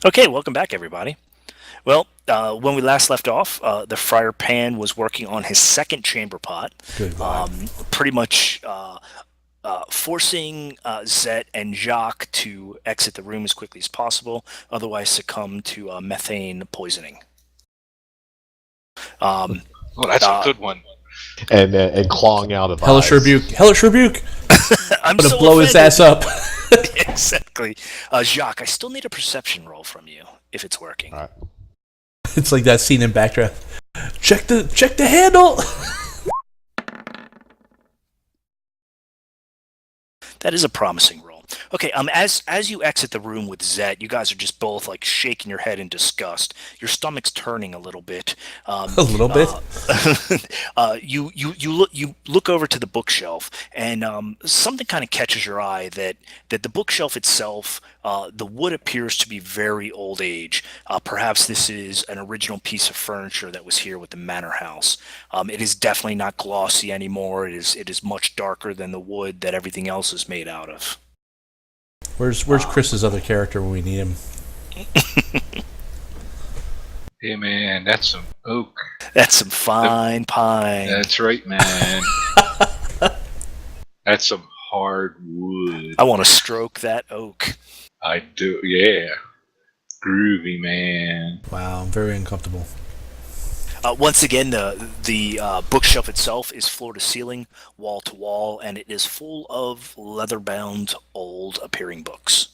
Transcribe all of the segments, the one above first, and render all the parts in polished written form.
Okay, welcome back, everybody. Well, when we last left off, the Friar Pan was working on his second chamber pot, Good God. pretty much forcing Zet and Jacques to exit the room as quickly as possible, otherwise succumb to methane poisoning. Um, Oh, that's a uh, good one. and clawing out of Hellish eyes. rebuke. Hellish rebuke. I'm Gonna so blow his offended. ass up. Exactly. Jacques, I still need a perception roll from you if it's working. All right. It's like that scene in Backdraft. Check the handle. That is a promising roll. Okay, as you exit the room with Zet, you guys are just both like shaking your head in disgust. Your stomach's turning a little bit. A little bit. You look over to the bookshelf, and something kind of catches your eye that the bookshelf itself, the wood appears to be very old age. Perhaps this is an original piece of furniture that was here with the manor house. It is definitely not glossy anymore. It is much darker than the wood that everything else is made out of. Where's Chris's other character when we need him? Hey, man, that's some oak. That's some fine pine. That's right, man. That's some hard wood. I want to stroke that oak. I do, yeah. Groovy, man. Wow, I'm very uncomfortable. Once again, the bookshelf itself is floor to ceiling, wall to wall, and it is full of leather-bound, old-appearing books.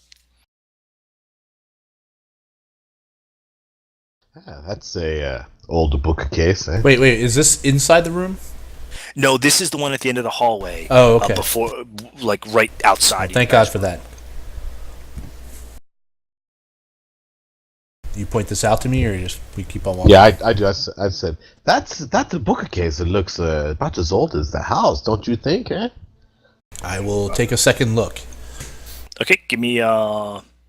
That's a old bookcase. Eh? Wait. Is this inside the room? No, this is the one at the end of the hallway. Oh, okay. Before, like right outside. Thank God for that. You point this out to me, or we keep on walking? Yeah, I do. I said that's a bookcase. It looks about as old as the house, don't you think? Eh? I will take a second look. Okay, give me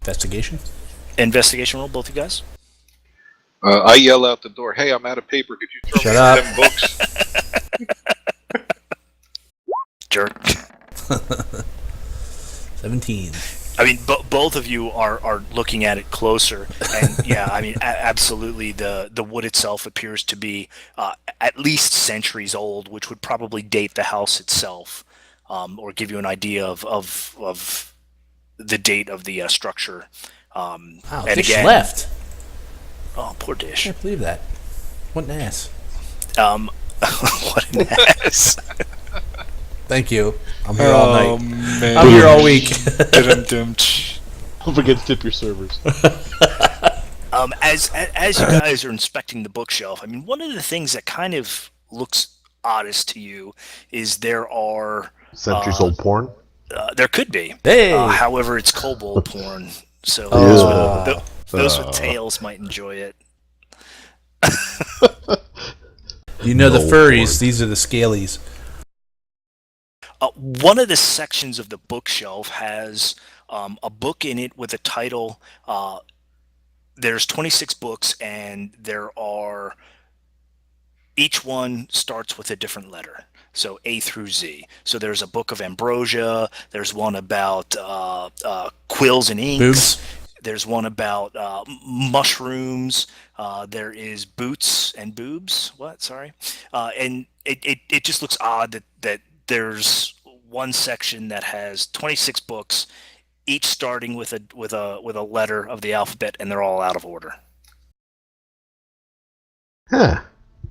Investigation. investigation roll, both of you guys. I yell out the door, hey, I'm out of paper. Could you throw Shut me up. 10 books? Jerk. 17. I mean, both of you are looking at it closer, and yeah, I mean, absolutely, the wood itself appears to be at least centuries old, which would probably date the house itself, or give you an idea of the date of the structure. Wow, And Dish again, left. oh, poor I Dish. can't believe that. What an ass. What an ass. Thank you. I'm here all night. Man. I'm here all week. Dum-dum. Don't forget to tip your servers. As you guys are inspecting the bookshelf, I mean, one of the things that kind of looks oddest to you is there are Centuries old porn. there could be. Hey. However, it's kobold porn, so Oh. those with tails might enjoy it. You know the No furries. porn. These are the scalies. One of the sections of the bookshelf has a book in it with a title. There's 26 books, and each one starts with a different letter. So A through Z. So there's a book of ambrosia. There's one about quills and inks. Boobs. There's one about mushrooms. There is boots and boobs. What? Sorry. And it just looks odd that there's one section that has 26 books, each starting with a letter of the alphabet, and they're all out of order. Huh.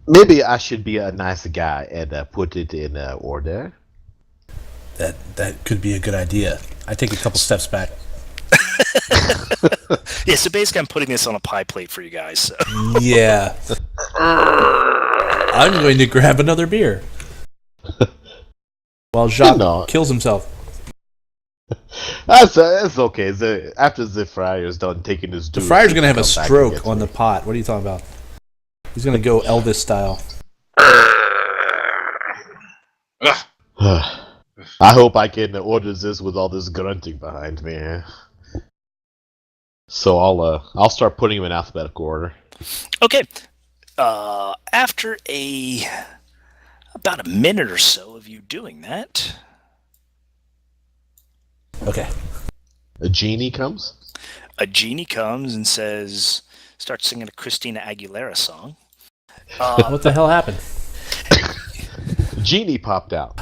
Maybe I should be a nice guy and put it in order. That could be a good idea. I take a couple steps back. Yeah, so basically I'm putting this on a pie plate for you guys. So. Yeah. I'm going to grab another beer. While Jacques kills himself. That's okay. After the friar's done taking his The due, friar's he going to have can a come back and stroke get on me. the pot. What are you talking about? He's going to go Elvis style. Ugh. I hope I can order this with all this grunting behind me. Eh? So I'll start putting them in alphabetical order. Okay. After about a minute or so of you doing that, Okay. A genie comes. A genie comes and starts singing a Christina Aguilera song. What the hell happened? Genie popped out.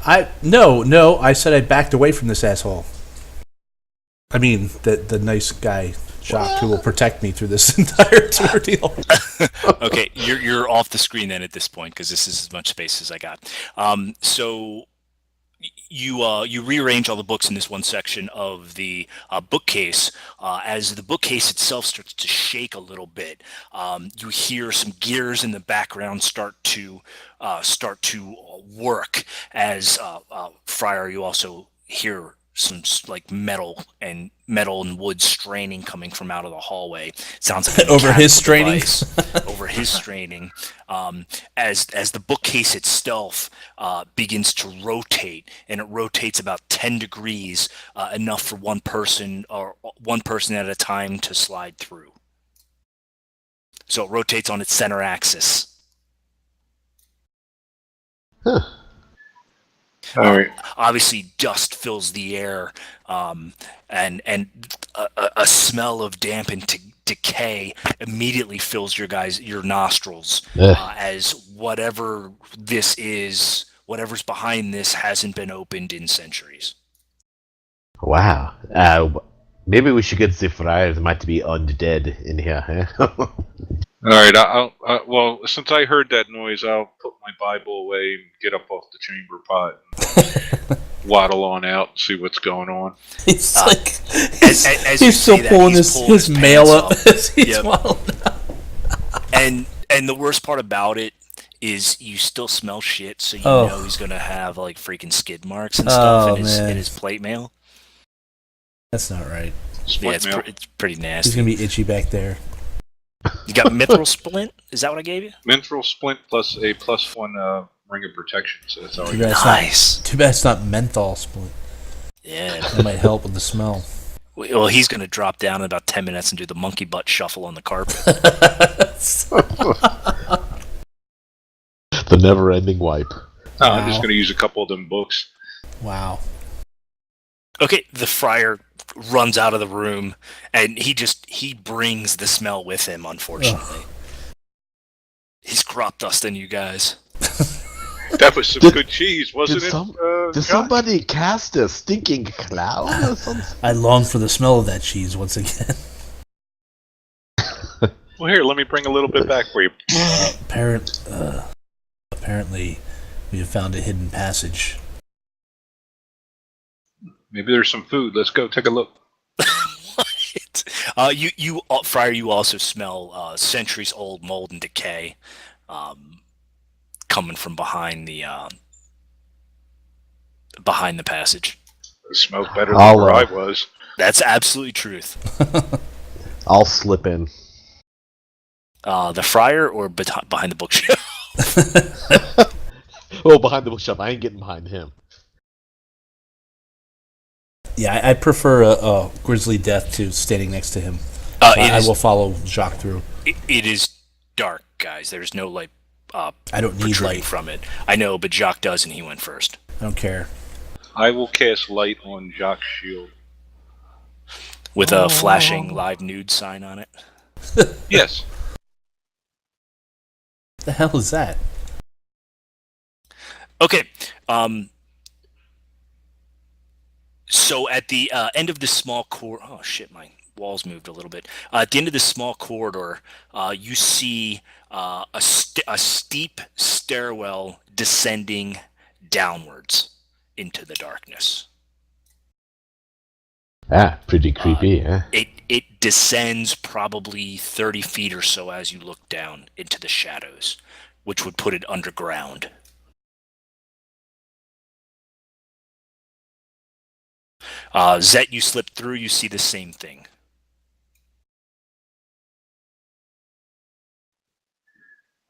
No. I said I backed away from this asshole. I mean, the nice guy, Jacques, who will protect me through this entire ordeal. Okay, you're off the screen then at this point because this is as much space as I got. So you rearrange all the books in this one section of the bookcase. As the bookcase itself starts to shake a little bit, you hear some gears in the background start to work. As Friar, you also hear some like metal and wood straining coming from out of the hallway. Sounds like a Over his mechanical straining? device. Over his straining. As the bookcase itself begins to rotate, and it rotates about 10 degrees, enough for one person at a time to slide through. So it rotates on its center axis. All right. Obviously, dust fills the air, and a smell of damp and decay immediately fills your nostrils, as whatever this is, whatever's behind this, hasn't been opened in centuries. Wow. Maybe we should get the friars. Might be undead in here. Huh? All right. Well, since I heard that noise, I'll put my Bible away and get up off the chamber pot and waddle on out and see what's going on. He's like, as you he's still say that, pulling he's his pulling mail pants up as he's Yep. waddling out. And the worst part about it is you still smell shit, so you Oh. know he's gonna have like freaking skid marks and stuff Oh, in man. his plate mail. That's not right. Yeah, Split mail. it's pretty He's nasty. gonna be itchy back there. You got mithril splint? Is that what I gave you? Menthol splint plus a +1 ring of protection. So that's all. Too I bad, got. it's Nice. not, too bad it's not menthol split. Yeah. That might help with the smell. Well, he's gonna drop down in about 10 minutes and do the monkey butt shuffle on the carpet. The never-ending wipe. No, I'm just Wow. going to use a couple of them books. Wow. Okay, the friar runs out of the room, and he brings the smell with him, unfortunately. He's crop dusting you guys. That was some Did- good cheese, wasn't did it? some- Did Josh? somebody cast a stinking cloud or something? I long for the smell of that cheese once again. Well, here, let me bring a little bit back for you. Apparently, we have found a hidden passage. Maybe there's some food. Let's go take a look. What? Friar, you also smell centuries old mold and decay, coming from behind the passage. It smells better than I'll, where I was. That's absolutely truth. I'll slip in. The friar or behind the bookshelf? Oh, behind the bookshop. I ain't getting behind him. Yeah, I prefer a grisly death to standing next to him. It I is- will follow Jacques through. It is dark, guys. There's no light I don't need protruding light. from it. I know, but Jacques does, and he went first. I don't care. I will cast light on Jacques' shield. With a flashing live nude sign on it. Yes. What the hell is that? Okay. So at the end of this small corridor, oh shit, my walls moved a little bit. At the end of this small corridor, you see a steep stairwell descending downwards into the darkness. Ah, pretty creepy, eh? It descends probably 30 feet or so as you look down into the shadows, which would put it underground. Zet, you slip through, you see the same thing.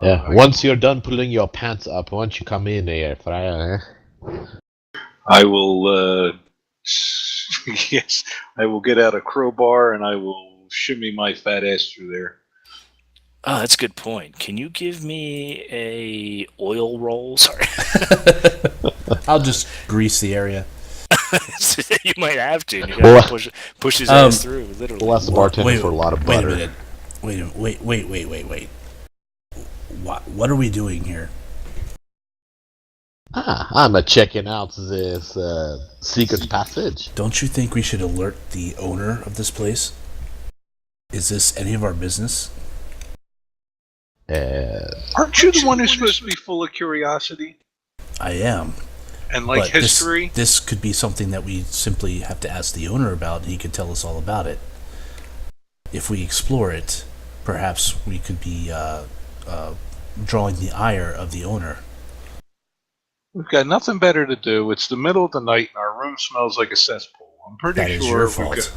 Yeah. Once you're done pulling your pants up, why don't you come in here, friar? Eh? I will, yes, I will get out a crowbar and I will shimmy my fat ass through there. Oh, that's a good point. Can you give me a oil roll? Sorry. I'll just grease the area. You might have to. And you Well, gotta push his ass through, literally. we'll ask the bartender for a lot of wait a butter. minute. Wait. What are we doing here? I'm checking out this secret passage. Don't you think we should alert the owner of this place? Is this any of our business? Aren't you the one who's supposed to be full of curiosity I am. and like But history? This could be something that we simply have to ask the owner about, and he could tell us all about it. If we explore it, perhaps we could be drawing the ire of the owner. We've got nothing better to do. It's the middle of the night and our room smells like a cesspool. I'm pretty That is sure your we've fault. got.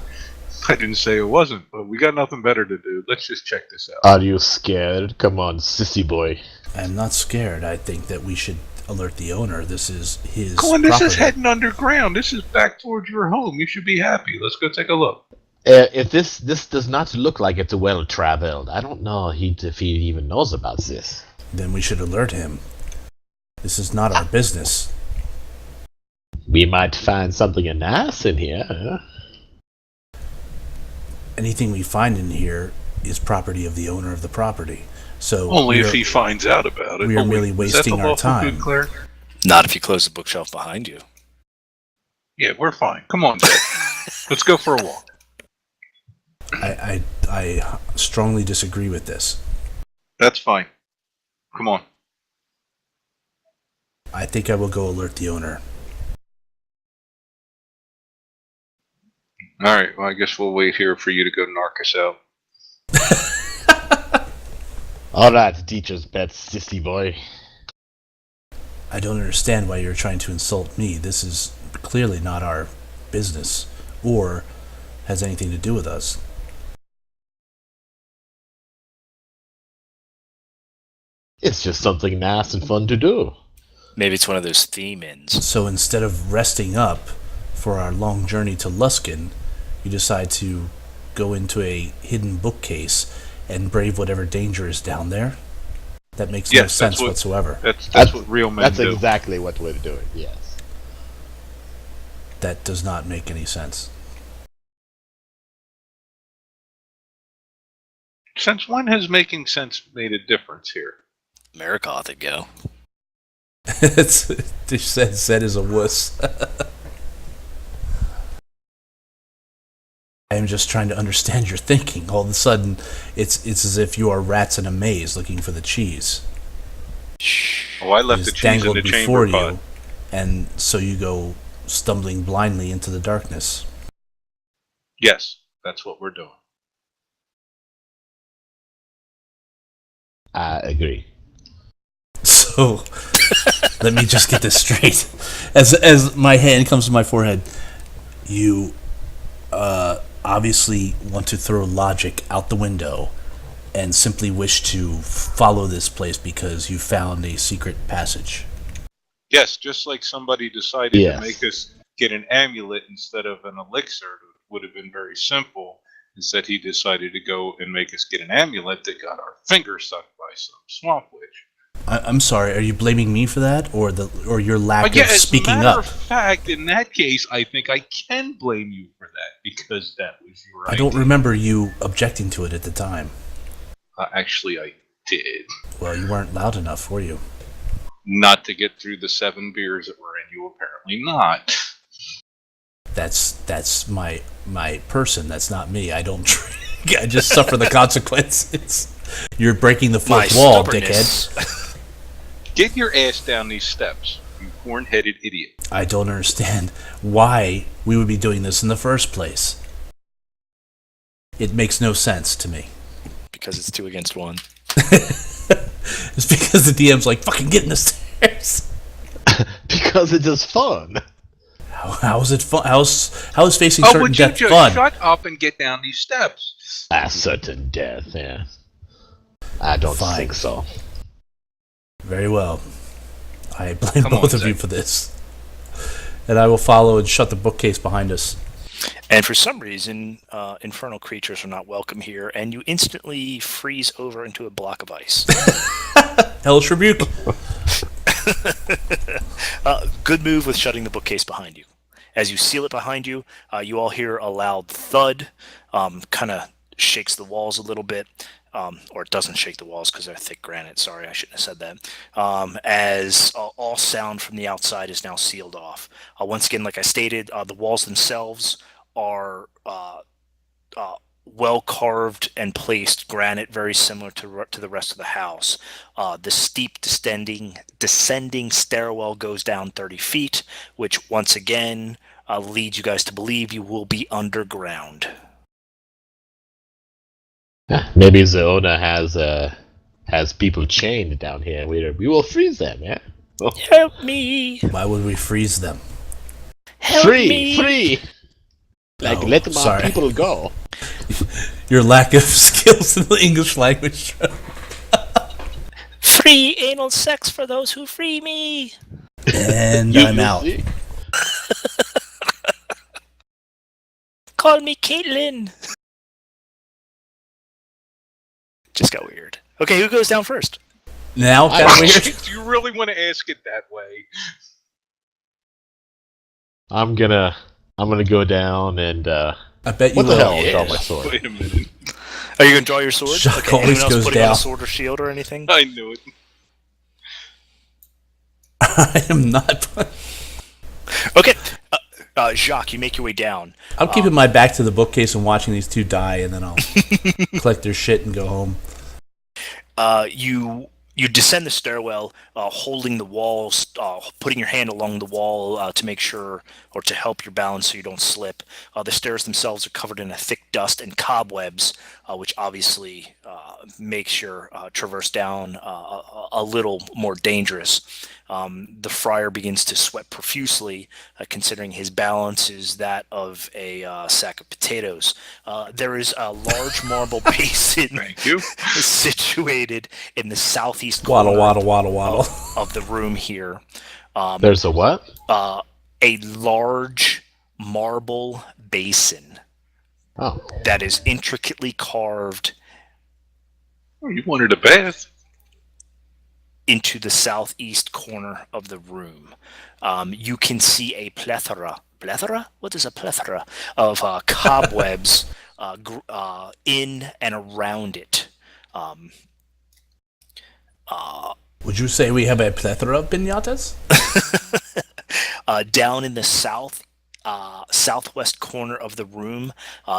I didn't say it wasn't, but we got nothing better to do. Let's just check this out. Are you scared? Come on, sissy boy. I'm not scared. I think that we should alert the owner. This is his Come on, this property. is heading underground. This is back towards your home. You should be happy. Let's go take a look. If this does not look like it's well traveled, I don't know if he even knows about this. Then we should alert him. This is not our business. We might find something nice in here. Huh? Anything we find in here is property of the owner of the property. So Only we if are- he finds out about it. we are Only- merely is that the wasting our lawful time. good cleric? Not if you close the bookshelf behind you. Yeah, we're fine. Come on, Dad. Let's go for a walk. I strongly disagree with this. That's fine. Come on. I think I will go alert the owner. All right. Well, I guess we'll wait here for you to go narc us out. All right, teacher's pet, sissy boy. I don't understand why you're trying to insult me. This is clearly not our business or has anything to do with us. It's just something nice and fun to do. Maybe it's one of those theme ins. So instead of resting up for our long journey to Luskin, you decide to go into a hidden bookcase and brave whatever danger is down there? That makes no Yes, sense that's what- whatsoever. That's what real men That's do. exactly what we're doing, yes. That does not make any sense. Since when has making sense made a difference here? Marigoth it go. It's said as a wuss. I am just trying to understand your thinking. All of a sudden, it's as if you are rats in a maze looking for the cheese. Oh, I It left is the cheese in dangled the before chamber pot. you, and so you go stumbling blindly into the darkness. Yes, that's what we're doing. I agree. So, let me just get this straight. As my hand comes to my forehead, you obviously want to throw logic out the window and simply wish to follow this place because you found a secret passage. Yes, just like somebody decided Yes. to make us get an amulet instead of an elixir, it would have been very simple. Instead, he decided to go and make us get an amulet that got our finger sucked by some swamp witch. I'm sorry, are you blaming me for that, or your lack But yeah, of as a speaking matter up? of fact, in that case, I think I can blame you for that because that was your I don't idea. remember you objecting to it at the time. Actually, I did. Well, you weren't loud enough, were you? Not to get through the 7 beers that were in you, apparently not. That's my person. That's not me. I don't drink. I just suffer the consequences. You're breaking the My fourth wall, stubbornness. dickhead. Get your ass down these steps, you horn-headed idiot. I don't understand why we would be doing this in the first place. It makes no sense to me. Because it's 2 against 1. It's because the DM's like, fucking get in the stairs. Because it is fun. How is it fun? How is facing Oh, certain would you death just fun? shut up and get down these steps? A certain death, yeah. I don't Fine. think so. Very well. I blame Come on, both of Zach. you for this. And I will follow and shut the bookcase behind us. And for some reason, infernal creatures are not welcome here, and you instantly freeze over into a block of ice. Hellish Rebuke. Good move with shutting the bookcase behind you. As you seal it behind you, you all hear a loud thud, kind of shakes the walls a little bit. Or it doesn't shake the walls because they're thick granite. Sorry, I shouldn't have said that. As all sound from the outside is now sealed off. Once again, like I stated, the walls themselves are well carved and placed granite, very similar to the rest of the house. The steep descending stairwell goes down 30 feet, which once again leads you guys to believe you will be underground. Maybe the owner has people chained down here. We will freeze them, yeah? Oh. Help me! Why would we freeze them? Help me! Free! Like, Oh, let my sorry. people go. Your lack of skills in the English language. Free anal sex for those who free me! And I'm out. See? Call me Caitlin! Just got weird. Okay, who goes down first? Now, I kind of don't- weird. Do you really want to ask it that way? I'm gonna go down and I bet you what the will. hell? Draw my sword. Wait a minute. Are you gonna draw your sword? Shock Okay, always anyone else goes putting on down. a sword or shield or anything? I knew it. I am not. Okay, Jacques, you make your way down. I'm keeping my back to the bookcase and watching these two die, and then I'll collect their shit and go home. You descend the stairwell, holding the walls, putting your hand along the wall to make sure, or to help your balance so you don't slip. The stairs themselves are covered in a thick dust and cobwebs, which obviously makes your traverse down a little more dangerous. The friar begins to sweat profusely, considering his balance is that of a sack of potatoes. There is a large marble basin Thank you. situated in the southeast Waddle, corner waddle, waddle, waddle. of the room here. There's a what? A large marble basin Oh. that is intricately carved Oh, you wanted a bath? into the southeast corner of the room. You can see a plethora. Plethora? What is a plethora? Of cobwebs in and around it. Would you say we have a plethora of pinatas? Down in the southwest corner of the room,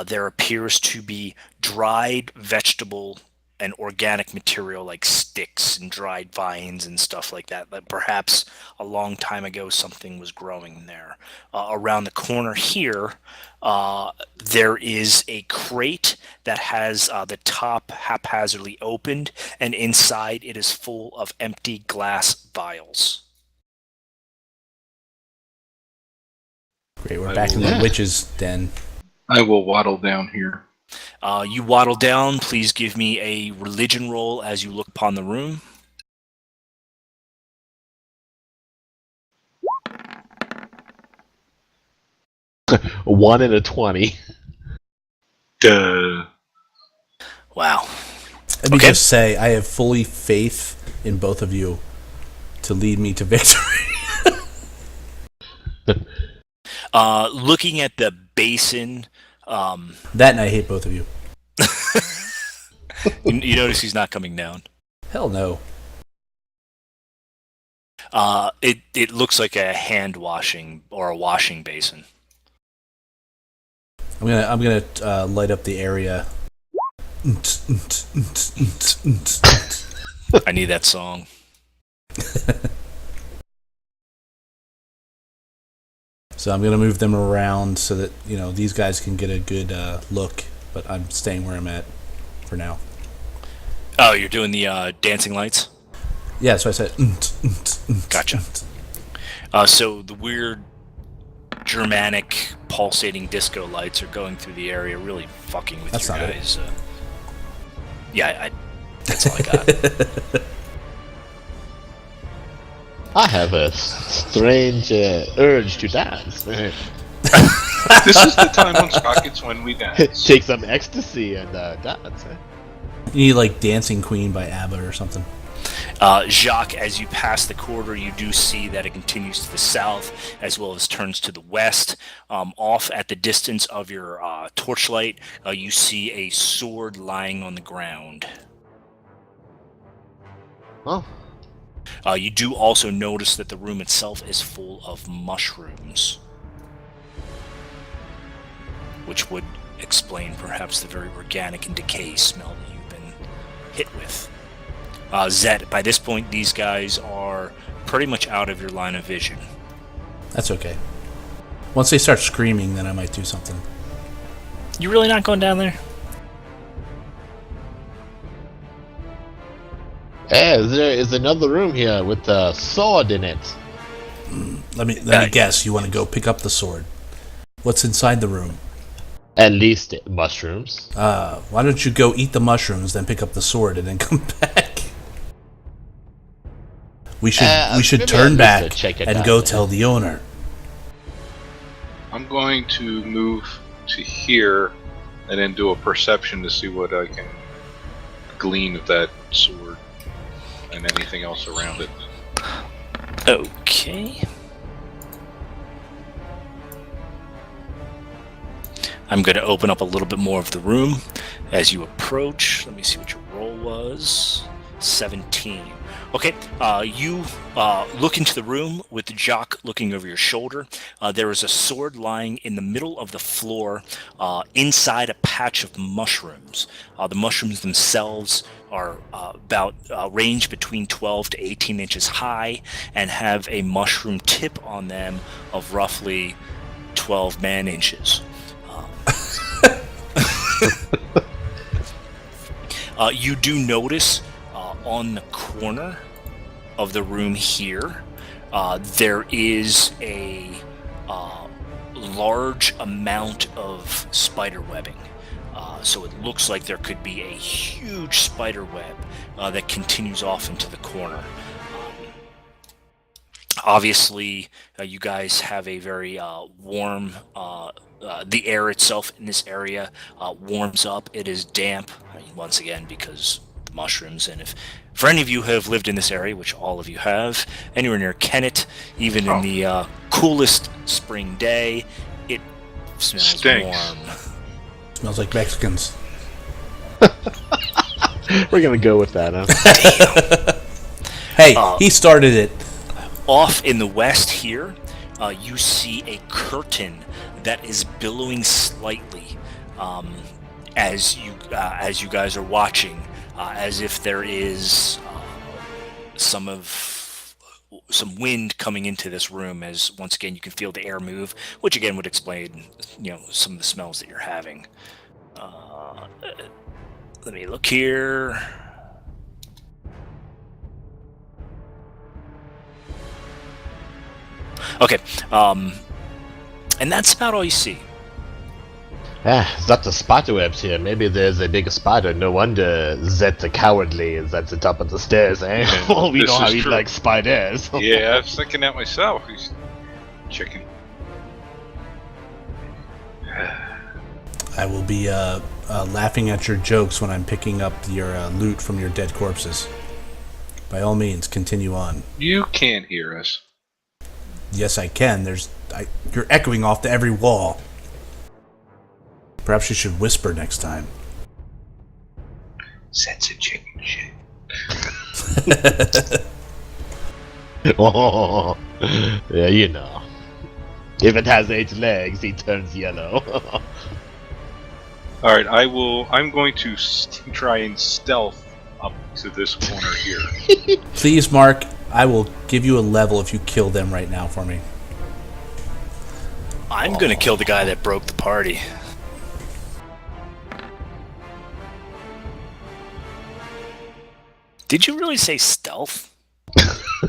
there appears to be dried vegetable and organic material like sticks and dried vines and stuff like that. That perhaps a long time ago something was growing there. Around the corner here, there is a crate that has the top haphazardly opened, and inside it is full of empty glass vials. Great, we're back in the witch's den. I will waddle down here. You waddle down. Please give me a religion roll as you look upon the room. A 1 and a 20. Duh. Wow. Let me Okay. just say, I have fully faith in both of you to lead me to victory. Looking at the basin, That and I hate both of you. you notice he's not coming down. Hell no. It looks like a hand washing or a washing basin. I'm gonna light up the area. I need that song. So I'm gonna move them around so that these guys can get a good look. But I'm staying where I'm at for now. Oh, you're doing the dancing lights? Yeah, so I said. Gotcha. So the weird Germanic pulsating disco lights are going through the area, really fucking with That's your not it. guys. That's all I got. I have a strange urge to dance. This is the time on Sprockets when we dance. Take some ecstasy and dance. You need like Dancing Queen by ABBA or something. Jacques, as you pass the corridor, you do see that it continues to the south as well as turns to the west. Off at the distance of your torchlight, you see a sword lying on the ground. Well, You do also notice that the room itself is full of mushrooms, which would explain perhaps the very organic and decay smell that you've been hit with. Zed, by this point, these guys are pretty much out of your line of vision. That's okay. Once they start screaming, then I might do something. You really not going down there? hey, there is another room here with a sword in it. Let me guess. You want to go pick up the sword? What's inside the room? At least mushrooms. Why don't you go eat the mushrooms, then pick up the sword, and then come back? We should maybe turn I'll back just check it and out go then. tell the owner. I'm going to move to here and then do a perception to see what I can glean of that sword and anything else around it. Okay. I'm going to open up a little bit more of the room as you approach. Let me see what your roll was. 17. Okay, you look into the room with Jock looking over your shoulder. There is a sword lying in the middle of the floor inside a patch of mushrooms. The mushrooms themselves are range between 12 to 18 inches high and have a mushroom tip on them of roughly 12 man-inches. You do notice on the corner of the room here, there is a large amount of spider webbing. So it looks like there could be a huge spider web that continues off into the corner. Obviously, you guys have a very warm... the air itself in this area warms up. It is damp, once again, because the mushrooms. And if for any of you who have lived in this area, which all of you have, anywhere near Kennet, even in the coolest spring day, it smells Stinks. warm. Smells like Mexicans. We're gonna go with that, huh? Hey, he started it. Off in the west here, you see a curtain that is billowing slightly as you guys are watching, as if there is some wind coming into this room. As once again you can feel the air move, which again would explain some of the smells that you're having. Let me look here. Okay, and that's about all you see. That's the spider webs here. Maybe there's a big spider. No wonder Zed the cowardly is at the top of the stairs, eh? Yeah, Oh, we this know how is he true. likes spiders. Yeah, I was thinking that myself. He's chicken. I will be laughing at your jokes when I'm picking up your loot from your dead corpses. By all means, continue on. You can't hear us. Yes, I can. You're echoing off to every wall. Perhaps you should whisper next time. Sense of chicken shit. Oh, yeah, you know. If it has 8 legs, he turns yellow. All right, I'm going to try and stealth up to this corner here. Please, Mark, I will give you a level if you kill them right now for me. I'm gonna kill the guy that broke the party. Did you really say stealth?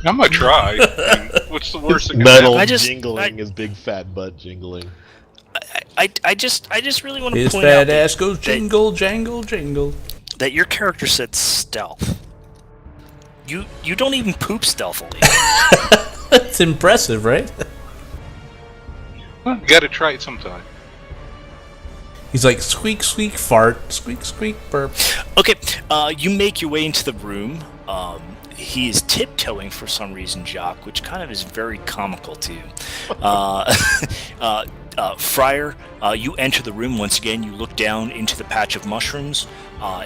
I'm gonna try. I mean, what's the worst that can Metal happen? jingling is big fat butt jingling. I just really want to His point out fat ass that, goes jingle, jangle, jingle. that your character said stealth. You don't even poop stealthily. That's impressive, right? Well, you gotta try it sometime. He's like, squeak, squeak, fart, squeak, squeak, burp. Okay, you make your way into the room. he is tiptoeing for some reason, Jock, which kind of is very comical to you. Friar, you enter the room once again. You look down into the patch of mushrooms.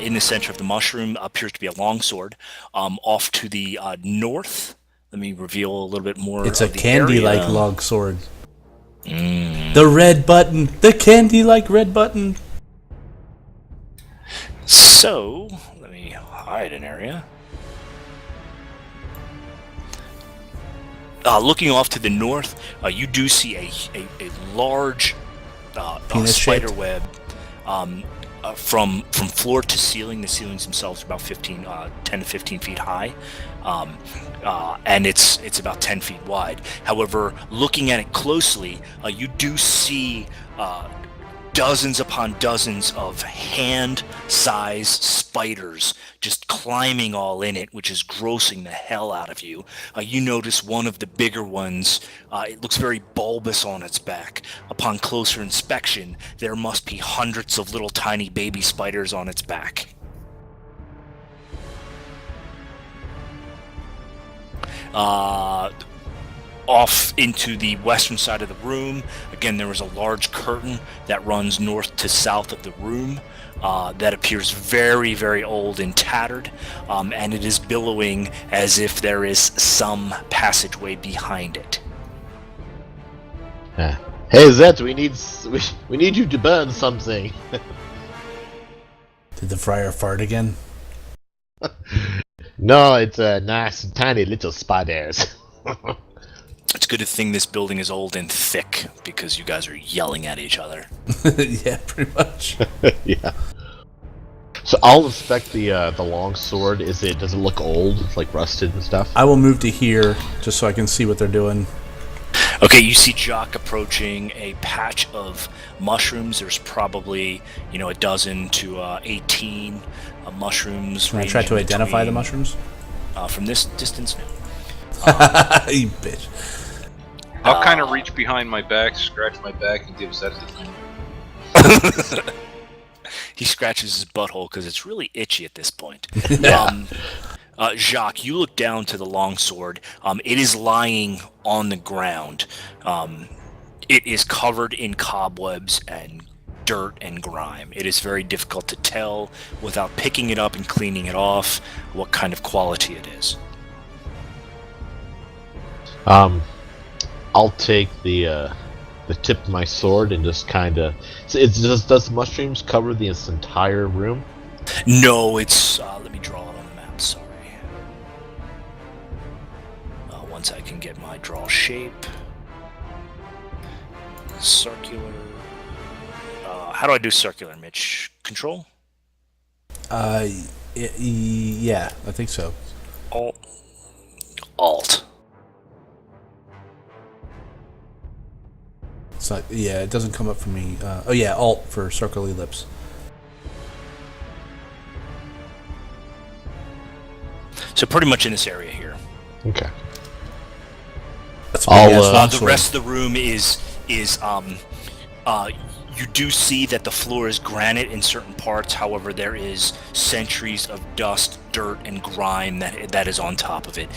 In the center of the mushroom appears to be a longsword. Off to the north, let me reveal a little bit more. It's a of the candy-like area. longsword. The red button. The candy-like red button. So, let me hide an area. Looking off to the north, you do see a large spider Penis-shaped? web from floor to ceiling. The ceilings themselves are about 10 to 15 feet high, and it's about 10 feet wide. However, looking at it closely, you do see dozens upon dozens of hand-sized spiders just climbing all in it, which is grossing the hell out of you. You notice one of the bigger ones, it looks very bulbous on its back. Upon closer inspection, there must be hundreds of little tiny baby spiders on its back. Off into the western side of the room, again, there is a large curtain that runs north to south of the room that appears very, very old and tattered, and it is billowing as if there is some passageway behind it. Hey Zet, we need you to burn something. Did the friar fart again? No, it's nice tiny little spiders. It's a good thing this building is old and thick, because you guys are yelling at each other. Yeah, pretty much. Yeah. So I'll inspect the long sword. Does it look old, like rusted and stuff? I will move to here just so I can see what they're doing. Okay, you see Jock approaching a patch of mushrooms. There's probably, a dozen to 18 mushrooms. Can I try to identify the mushrooms? From this distance, no. You bitch. I'll kind of reach behind my back, scratch my back, and give Zed the finger. He scratches his butthole because it's really itchy at this point. Yeah. Jacques, you look down to the longsword. It is lying on the ground. It is covered in cobwebs and dirt and grime. It is very difficult to tell without picking it up and cleaning it off what kind of quality it is. I'll take the tip of my sword and just kind of. Does mushrooms cover this entire room? No, it's. Let me draw it on the map. Sorry. Once I can get my draw shape. Circular. How do I do circular, Mitch? Control? Yeah, I think so. Alt. It's not, yeah, it doesn't come up for me. Oh yeah, Alt for circle ellipse. So pretty much in this area here. Okay. That's The rest of the room is you do see that the floor is granite in certain parts. However, there is centuries of dust, dirt, and grime that is on top of it.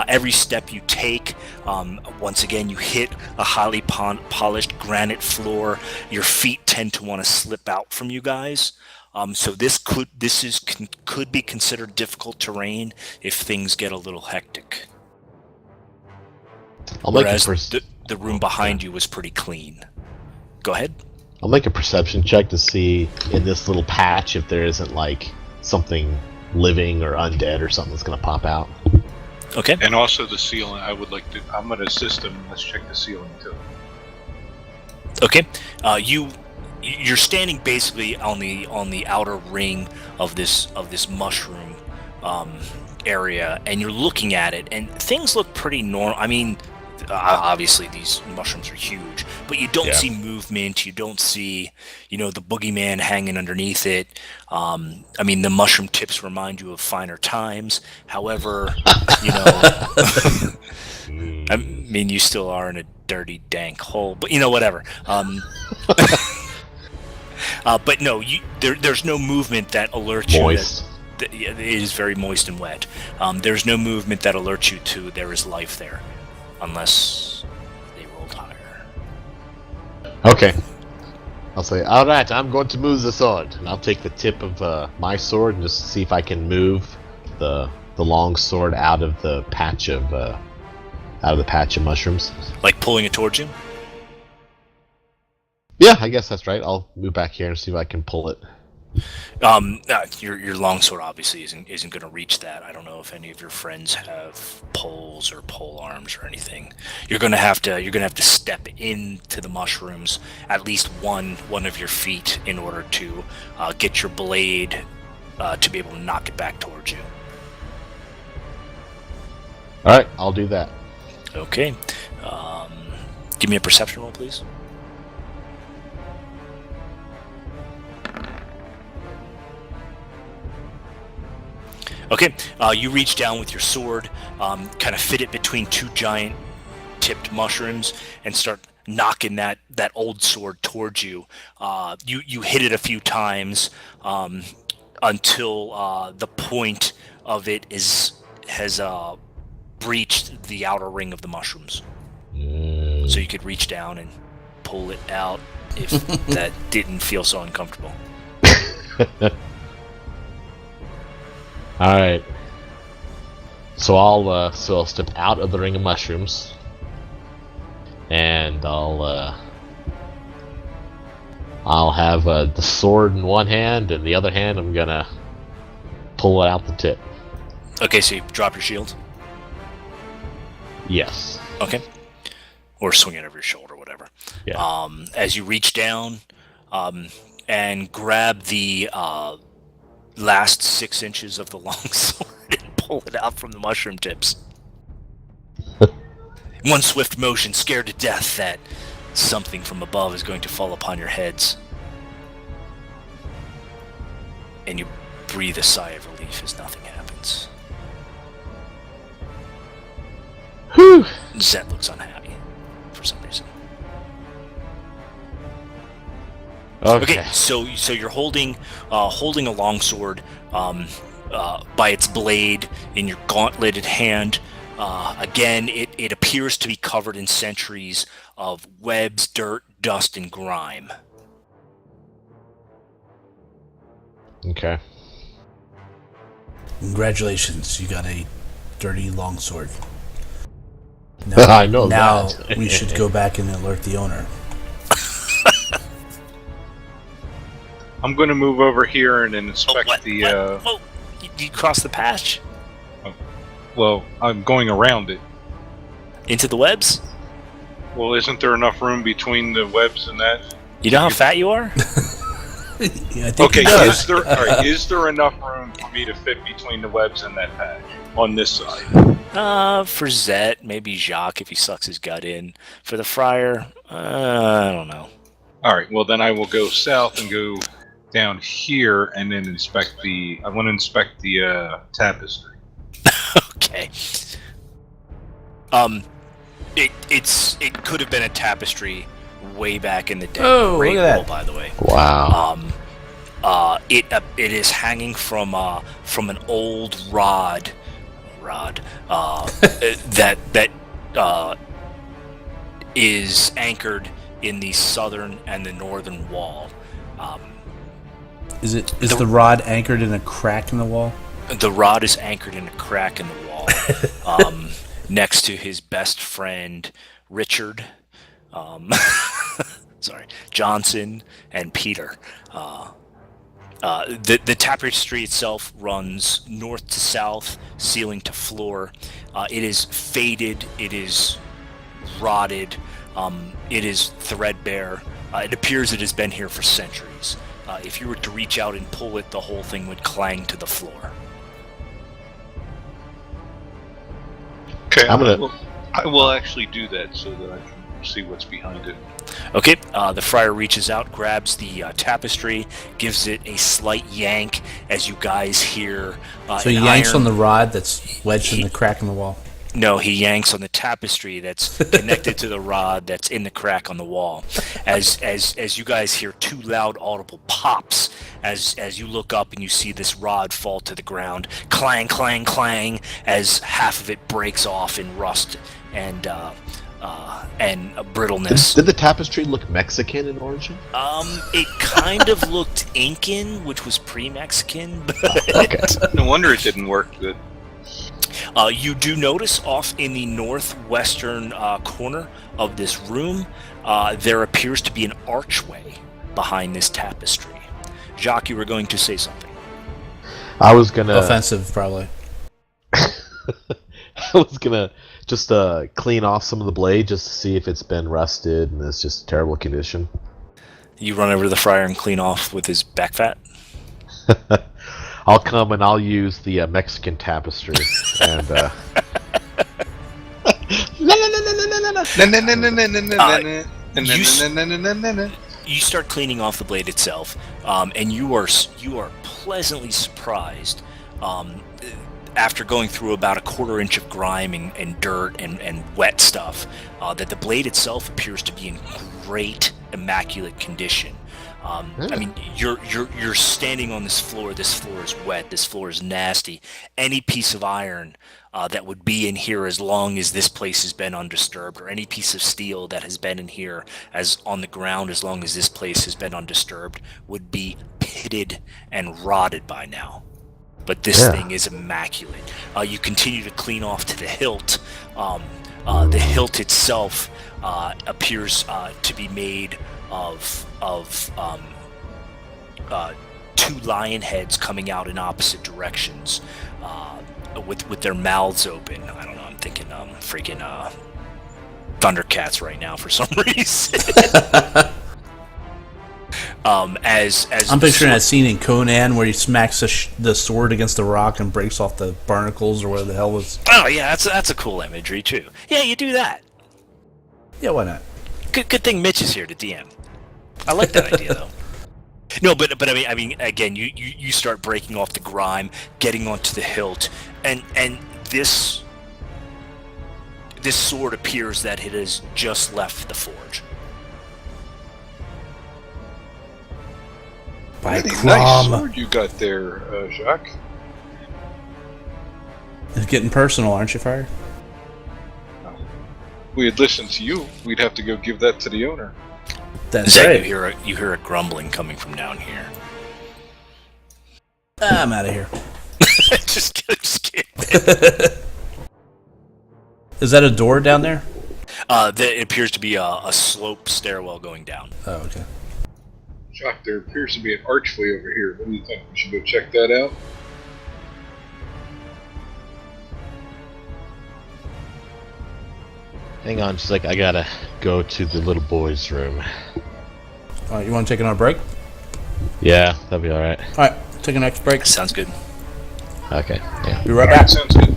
Every step you take, once again, you hit a highly polished granite floor. Your feet tend to want to slip out from you guys. So this could be considered difficult terrain if things get a little hectic. Whereas the room behind you was pretty clean. Go ahead. I'll make a perception check to see in this little patch if there isn't like something living or undead or something that's gonna pop out. Okay. And also the ceiling. I'm gonna assist him. Let's check the ceiling too. Okay. You're standing basically on the outer ring of this mushroom area, and you're looking at it, and things look pretty normal. I mean, obviously these mushrooms are huge, but you don't see movement. You don't see, the boogeyman hanging underneath it. I mean, the mushroom tips remind you of finer times. However, I mean, you still are in a dirty, dank hole, but whatever. But no, there's no movement that alerts Moist. you. It is very moist and wet. There's no movement that alerts you to there is life there, unless they rolled higher. Okay. I'll say, all right, I'm going to move the sword, and I'll take the tip of my sword and just see if I can move the long sword out of the patch of mushrooms. Like pulling it towards you? Yeah, I guess that's right. I'll move back here and see if I can pull it. Your longsword obviously isn't going to reach that. I don't know if any of your friends have poles or pole arms or anything. You're gonna have to step into the mushrooms at least one of your feet in order to get your blade to be able to knock it back towards you. All right, I'll do that. Okay. Give me a perception roll, please. Okay, you reach down with your sword, kind of fit it between two giant tipped mushrooms, and start knocking that old sword towards you. You hit it a few times until the point of it has breached the outer ring of the mushrooms. So you could reach down and pull it out if that didn't feel so uncomfortable. All right. So I'll step out of the ring of mushrooms, and I'll have the sword in one hand, and the other hand I'm gonna pull it out the tip. Okay, so you drop your shield. Yes. Okay. Or swing it over your shoulder, whatever. Yeah. As you reach down and grab the last 6 inches of the long sword and pull it out from the mushroom tips. One swift motion, scared to death that something from above is going to fall upon your heads. And you breathe a sigh of relief as nothing happens. Whew. Zet looks unhappy for some reason. Okay, so you're holding a longsword by its blade in your gauntleted hand. Again, it appears to be covered in centuries of webs, dirt, dust, and grime. Okay. Congratulations, you got a dirty longsword. Now, I know now that. we should go back and alert the owner. I'm going to move over here and inspect What? You crossed the patch Well, I'm going around it. into the webs? Well, isn't there enough room between the webs and that? You know how fat you are? Yeah, I think Okay, he does. is there enough room for me to fit between the webs and that patch on this side? For Zet, maybe Jacques if he sucks his gut in. For the Friar, I don't know. All right, well then I will go south and go down here and then I want to inspect the tapestry. Okay. It could have been a tapestry way back in the day. Oh, Great look at roll, that. by the way. Wow. It is hanging from an old rod that is anchored in the southern and the northern wall. Is the rod anchored in a crack in the wall? The rod is anchored in a crack in the wall, next to his best friend Richard, Johnson, and Peter. The tapestry itself runs north to south, ceiling to floor. It is faded. It is rotted. It is threadbare. It appears it has been here for centuries. If you were to reach out and pull it, the whole thing would clang to the floor. Okay, I'm gonna- I will actually do that so that I can see what's behind it. Okay, the friar reaches out, grabs the tapestry, gives it a slight yank as you guys hear So he an yanks iron... on the rod that's wedged in the crack in the wall. No, he yanks on the tapestry that's connected to the rod that's in the crack on the wall. As you guys hear two loud audible pops as you look up and you see this rod fall to the ground, clang, clang, clang, as half of it breaks off in rust and brittleness. Did the tapestry look Mexican in origin? It kind of looked Incan, which was pre-Mexican, but Okay. No wonder it didn't work good. you do notice off in the northwestern corner of this room, there appears to be an archway behind this tapestry. Jacques, you were going to say something. I was gonna. Offensive, probably. I was gonna just clean off some of the blade just to see if it's been rusted and it's just terrible condition. You run over to the friar and clean off with his back fat? I'll come and I'll use the Mexican tapestry and. You start cleaning off the blade itself, and you are pleasantly surprised after going through about a quarter inch of grime and dirt and wet stuff, that the blade itself appears to be in great, immaculate condition. I mean, you're standing on this floor. This floor is wet. This floor is nasty. Any piece of iron that would be in here as long as this place has been undisturbed, or any piece of steel that has been in here as on the ground as long as this place has been undisturbed, would be pitted and rotted by now. But this thing is immaculate. You continue to clean off to the hilt. The hilt itself appears to be made of two lion heads coming out in opposite directions, with their mouths open. I don't know. I'm thinking freaking Thundercats right now for some reason. As I'm picturing that scene in Conan where he smacks the sword against the rock and breaks off the barnacles or whatever the hell was. Oh yeah, that's a cool imagery too. Yeah, you do that. Yeah, why not? Good thing Mitch is here to DM. I like that idea though. No, but I mean, again, you start breaking off the grime, getting onto the hilt, and this sword appears that it has just left the forge. By Pretty Crom. nice sword you got there, Jacques. It's getting personal, aren't you, Fire? If we had listened to you, we'd have to go give that to the owner. That's Zach, right. you hear a grumbling coming from down here. I'm out of here. just kidding. Is that a door down there? It appears to be a slope stairwell going down. Oh, okay. Jacques, there appears to be an archway over here. What do you think? We should go check that out? Hang on, just like I gotta go to the little boy's room. You want to take another break? Yeah, that'll be alright. All right, take a next break. Sounds good. Okay, yeah. Be right back. Sounds good.